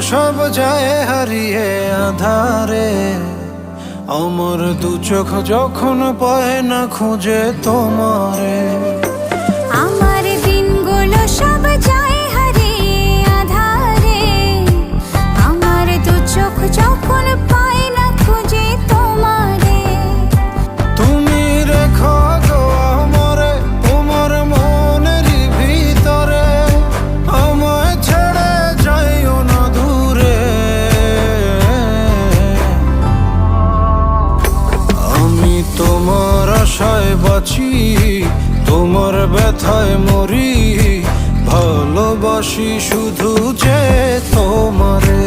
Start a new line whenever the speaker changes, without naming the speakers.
সব যায় হারিয়ে আধারে, আমার দু চোখ যখন পায় না খুঁজে তোমারে।
আমার দিনগুলো সব যায় হারিয়ে আঁধারে, আমার দু চোখ যখন পায় না খুঁজে তোমারে।
তুমি রেখো গো আমারে তোমার মনের ভিতরে, আমায় ছেড়ে যাইও না দূরে। আমি তোমার আশায় বাঁচি, তোমার ব্যথায় মরি, ভালোবাসি শুধু যে তোমারে।